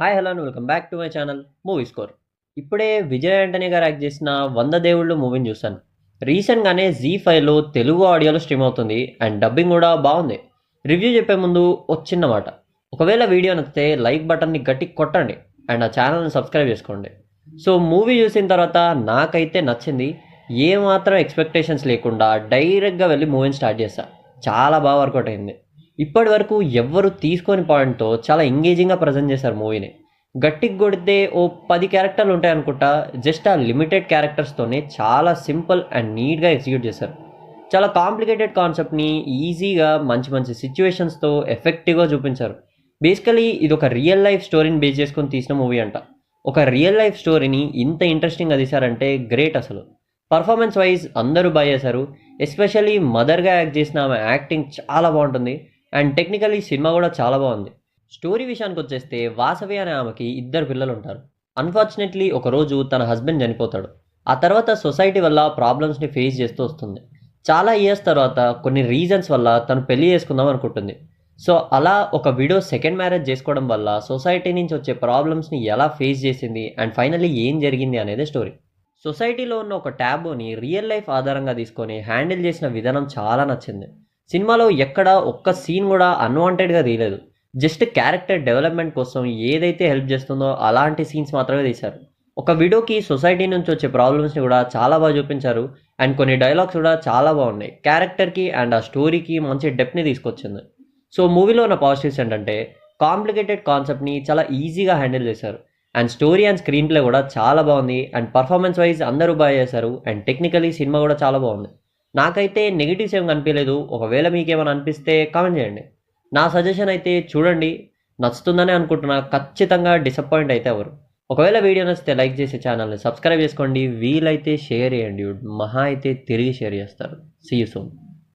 Hi hello and welcome back to my channel movie score. ఇప్పుడే విజయ్ ఆంటనీ గారు act చేసిన 100 దేవుళ్ళు మూవీని చూశాను. రీసెంట్గానే జీ5లో తెలుగు ఆడియోలో స్ట్రీమ్ అవుతుంది అండ్ డబ్బింగ్ కూడా బాగుంది. రివ్యూ చెప్పే ముందు ఒక చిన్న మాట, ఒకవేళ వీడియో నచ్చితే లైక్ బటన్ని గట్టి కొట్టండి అండ్ ఆ ఛానల్ని సబ్స్క్రైబ్ చేసుకోండి. సో మూవీ చూసిన తర్వాత నాకైతే నచ్చింది. ఏమాత్రం ఎక్స్పెక్టేషన్స్ లేకుండా డైరెక్ట్గా వెళ్ళి మూవీని స్టార్ట్ చేశా. చాలా బాగా వర్కౌట్ అయింది. ఇప్పటి వరకు ఎవ్వరు తీసుకొని పాయింట్తో చాలా ఎంగేజింగ్గా ప్రజెంట్ చేశారు మూవీని. గట్టికి కొడితే ఓ 10 క్యారెక్టర్లు ఉంటాయి అనుకుంటా, జస్ట్ ఆ లిమిటెడ్ క్యారెక్టర్స్తోనే చాలా సింపుల్ అండ్ నీట్గా ఎగ్జిక్యూట్ చేశారు. చాలా కాంప్లికేటెడ్ కాన్సెప్ట్ని ఈజీగా మంచి మంచి సిచ్యువేషన్స్తో ఎఫెక్టివ్గా చూపించారు. బేసికలీ ఇది ఒక రియల్ లైఫ్ స్టోరీని బేస్ చేసుకొని తీసిన మూవీ అంట. ఒక రియల్ లైఫ్ స్టోరీని ఇంత ఇంట్రెస్టింగ్గా తీశారంటే గ్రేట్ అసలు. పర్ఫార్మెన్స్ వైజ్ అందరూ బాగా చేశారు. ఎస్పెషల్లీ మదర్గా యాక్ట్ చేసిన ఆమె యాక్టింగ్ చాలా బాగుంటుంది అండ్ టెక్నికలీ సినిమా కూడా చాలా బాగుంది. స్టోరీ విషయానికి వచ్చేస్తే వాసవి అనే ఆమెకి 2 పిల్లలు ఉంటారు. అన్ఫార్చునేట్లీ ఒకరోజు తన హస్బెండ్ చనిపోతాడు. ఆ తర్వాత సొసైటీ వల్ల ప్రాబ్లమ్స్ని ఫేస్ చేస్తూ వస్తుంది. చాలా ఇయర్స్ తర్వాత కొన్ని రీజన్స్ వల్ల తను పెళ్లి చేసుకుందాం అనుకుంటుంది. సో అలా ఒక విడో సెకండ్ మ్యారేజ్ చేసుకోవడం వల్ల సొసైటీ నుంచి వచ్చే ప్రాబ్లమ్స్ని ఎలా ఫేస్ చేసింది అండ్ ఫైనల్లీ ఏం జరిగింది అనేది స్టోరీ. సొసైటీలో ఉన్న ఒక ట్యాబుని రియల్ లైఫ్ ఆధారంగా తీసుకొని హ్యాండిల్ చేసిన విధానం చాలా నచ్చింది. సినిమాలో ఎక్కడ ఒక్క సీన్ కూడా అన్వాంటెడ్గా తీయలేదు. జస్ట్ క్యారెక్టర్ డెవలప్మెంట్ కోసం ఏదైతే హెల్ప్ చేస్తుందో అలాంటి సీన్స్ మాత్రమే తీశారు. ఒక విడోకి సొసైటీ నుంచి వచ్చే ప్రాబ్లమ్స్ని కూడా చాలా బాగా చూపించారు అండ్ కొన్ని డైలాగ్స్ కూడా చాలా బాగున్నాయి. క్యారెక్టర్కి అండ్ ఆ స్టోరీకి మంచి డెప్త్ని తీసుకొచ్చింది. సో మూవీలో ఉన్న పాజిటివ్స్ ఏంటంటే కాంప్లికేటెడ్ కాన్సెప్ట్ని చాలా ఈజీగా హ్యాండిల్ చేశారు and story and screen play కూడా చాలా బాగుంది అండ్ పర్ఫార్మెన్స్ వైజ్ అందరూ బాగా చేశారు అండ్ టెక్నికలీ సినిమా కూడా చాలా బాగుంది. నాకైతే నెగిటివ్స్ ఏం కనిపించలేదు. ఒకవేళ మీకేమైనా అనిపిస్తే కామెంట్ చేయండి. నా సజెషన్ అయితే చూడండి, నచ్చుతుందని అనుకుంటున్నా. ఖచ్చితంగా డిసప్పాయింట్ అయితే ఎవరు. ఒకవేళ వీడియో నచ్చితే లైక్ చేసి ఛానల్ని సబ్స్క్రైబ్ చేసుకోండి. వీలైతే షేర్ చేయండి. మహా అయితే తిరిగి షేర్ చేస్తారు. See you soon.